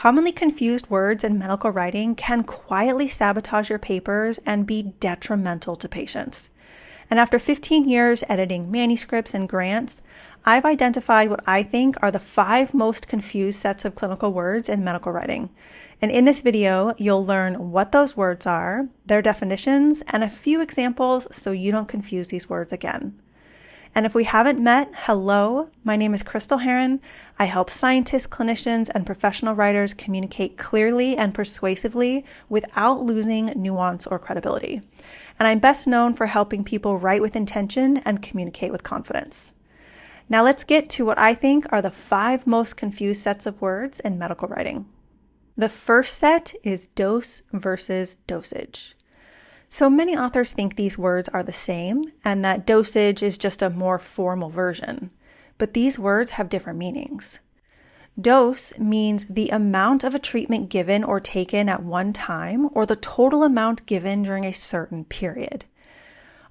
Commonly confused words in medical writing can quietly sabotage your papers and be detrimental to patients. And after 15 years editing manuscripts and grants, I've identified what I think are the 5 most confused sets of clinical words in medical writing. And in this video, you'll learn what those words are, their definitions, and a few examples so you don't confuse these words again. And if we haven't met, hello, my name is Crystal Heron. I help scientists, clinicians, and professional writers communicate clearly and persuasively without losing nuance or credibility. And I'm best known for helping people write with intention and communicate with confidence. Now let's get to what I think are the 5 most confused sets of words in medical writing. The first set is dose versus dosage. So many authors think these words are the same and that dosage is just a more formal version, but these words have different meanings. Dose means the amount of a treatment given or taken at one time or the total amount given during a certain period.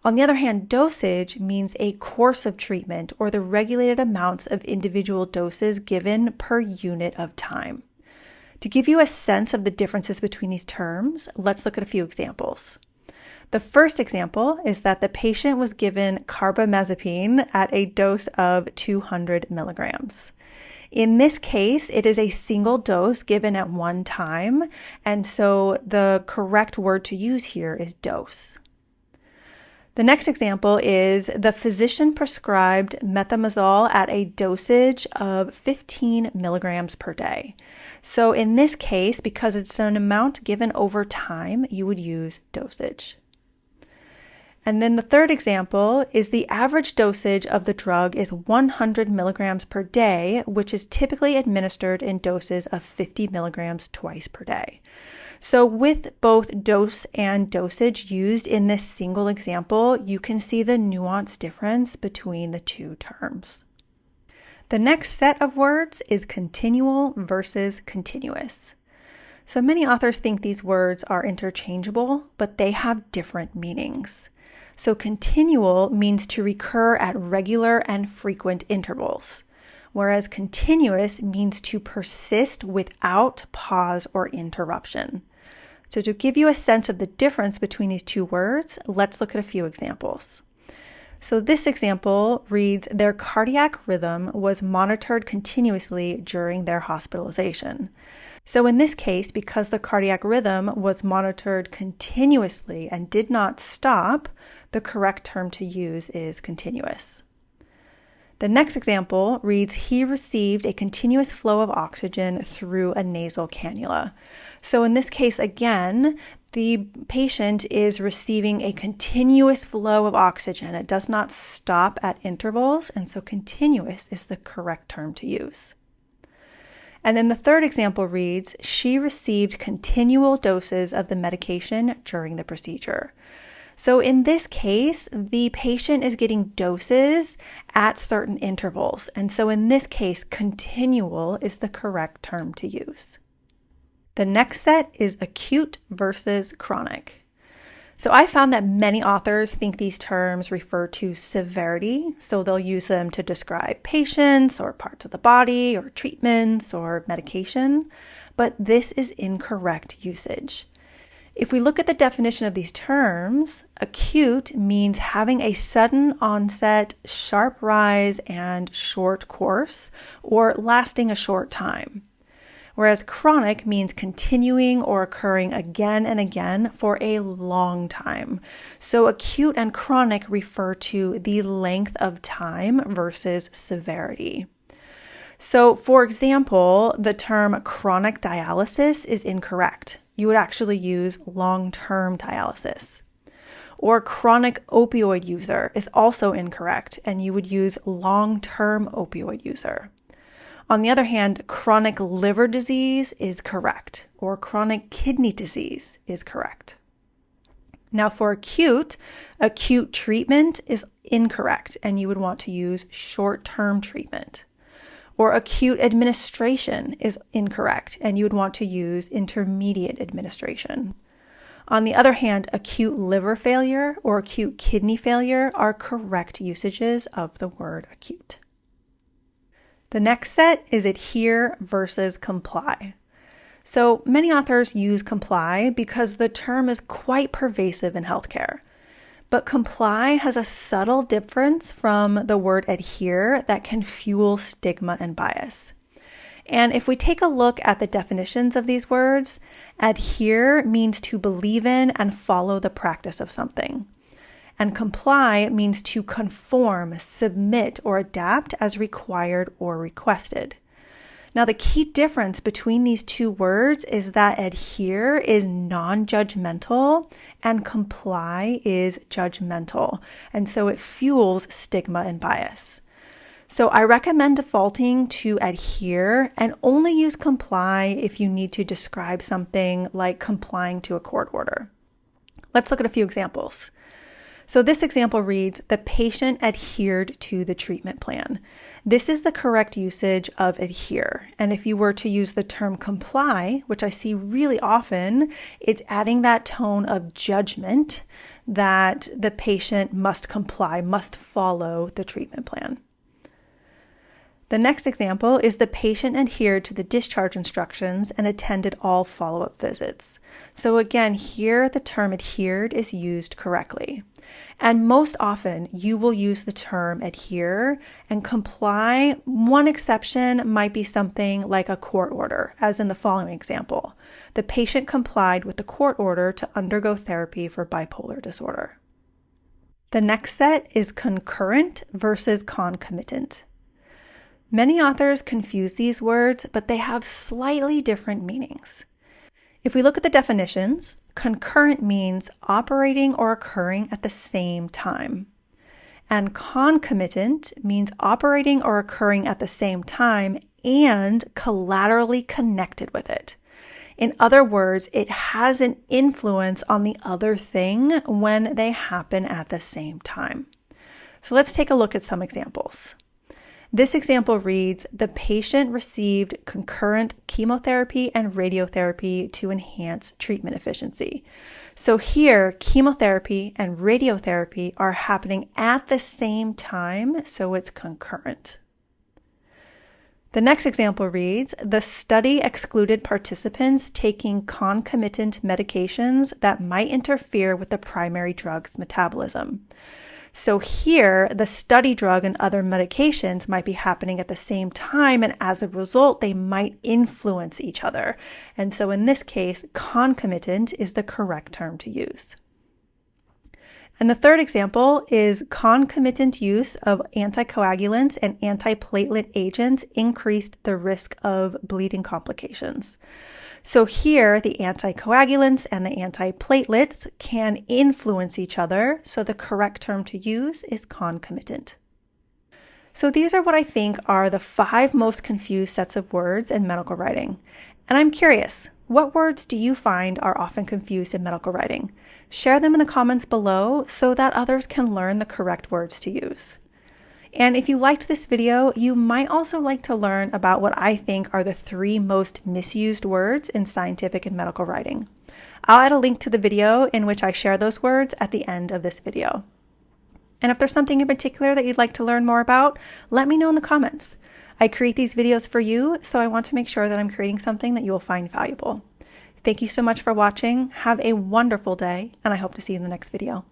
On the other hand, dosage means a course of treatment or the regulated amounts of individual doses given per unit of time. To give you a sense of the differences between these terms, let's look at a few examples. The first example is that the patient was given carbamazepine at a dose of 200 milligrams. In this case, it is a single dose given at one time, and so the correct word to use here is dose. The next example is the physician prescribed methimazole at a dosage of 15 milligrams per day. So in this case, because it's an amount given over time, you would use dosage. And then the third example is the average dosage of the drug is 100 milligrams per day, which is typically administered in doses of 50 milligrams twice per day. So with both dose and dosage used in this single example, you can see the nuanced difference between the two terms. The next set of words is continual versus continuous. So many authors think these words are interchangeable, but they have different meanings. So continual means to recur at regular and frequent intervals, whereas continuous means to persist without pause or interruption. So to give you a sense of the difference between these two words, let's look at a few examples. So this example reads, their cardiac rhythm was monitored continuously during their hospitalization. So in this case, because the cardiac rhythm was monitored continuously and did not stop, the correct term to use is continuous. The next example reads, he received a continuous flow of oxygen through a nasal cannula. So in this case, again, the patient is receiving a continuous flow of oxygen. It does not stop at intervals, and so continuous is the correct term to use. And then the third example reads, she received continual doses of the medication during the procedure. So in this case, the patient is getting doses at certain intervals. And so in this case, continual is the correct term to use. The next set is acute versus chronic. So I found that many authors think these terms refer to severity, so they'll use them to describe patients or parts of the body or treatments or medication, but this is incorrect usage. If we look at the definition of these terms, acute means having a sudden onset, sharp rise, and short course, or lasting a short time. Whereas chronic means continuing or occurring again and again for a long time. So acute and chronic refer to the length of time versus severity. So for example, the term chronic dialysis is incorrect. You would actually use long-term dialysis. Or chronic opioid user is also incorrect, and you would use long-term opioid user. On the other hand, chronic liver disease is correct, or chronic kidney disease is correct. Now for acute treatment is incorrect, and you would want to use short-term treatment. Or acute administration is incorrect, and you would want to use intermediate administration. On the other hand, acute liver failure or acute kidney failure are correct usages of the word acute. The next set is adhere versus comply. So many authors use comply because the term is quite pervasive in healthcare. But comply has a subtle difference from the word adhere that can fuel stigma and bias. And if we take a look at the definitions of these words, adhere means to believe in and follow the practice of something. And comply means to conform, submit, or adapt as required or requested. Now, the key difference between these two words is that adhere is non-judgmental and comply is judgmental. And so it fuels stigma and bias. So I recommend defaulting to adhere and only use comply if you need to describe something like complying to a court order. Let's look at a few examples. So this example reads, the patient adhered to the treatment plan. This is the correct usage of adhere. And if you were to use the term comply, which I see really often, it's adding that tone of judgment that the patient must comply, must follow the treatment plan. The next example is the patient adhered to the discharge instructions and attended all follow-up visits. So again, here the term adhered is used correctly. And most often you will use the term adhere and comply. One exception might be something like a court order, as in the following example. The patient complied with the court order to undergo therapy for bipolar disorder. The next set is concurrent versus concomitant. Many authors confuse these words, but they have slightly different meanings. If we look at the definitions, concurrent means operating or occurring at the same time. And concomitant means operating or occurring at the same time and collaterally connected with it. In other words, it has an influence on the other thing when they happen at the same time. So let's take a look at some examples. This example reads, the patient received concurrent chemotherapy and radiotherapy to enhance treatment efficiency. So here, chemotherapy and radiotherapy are happening at the same time, so it's concurrent. The next example reads, the study excluded participants taking concomitant medications that might interfere with the primary drug's metabolism. So here, the study drug and other medications might be happening at the same time, and as a result, they might influence each other. And so in this case, concomitant is the correct term to use. And the third example is concomitant use of anticoagulants and antiplatelet agents increased the risk of bleeding complications. So here, the anticoagulants and the antiplatelets can influence each other, so the correct term to use is concomitant. So these are what I think are the 5 most confused sets of words in medical writing. And I'm curious, what words do you find are often confused in medical writing? Share them in the comments below so that others can learn the correct words to use. And if you liked this video, you might also like to learn about what I think are the 3 most misused words in scientific and medical writing. I'll add a link to the video in which I share those words at the end of this video. And if there's something in particular that you'd like to learn more about, let me know in the comments. I create these videos for you, so I want to make sure that I'm creating something that you will find valuable. Thank you so much for watching. Have a wonderful day, and I hope to see you in the next video.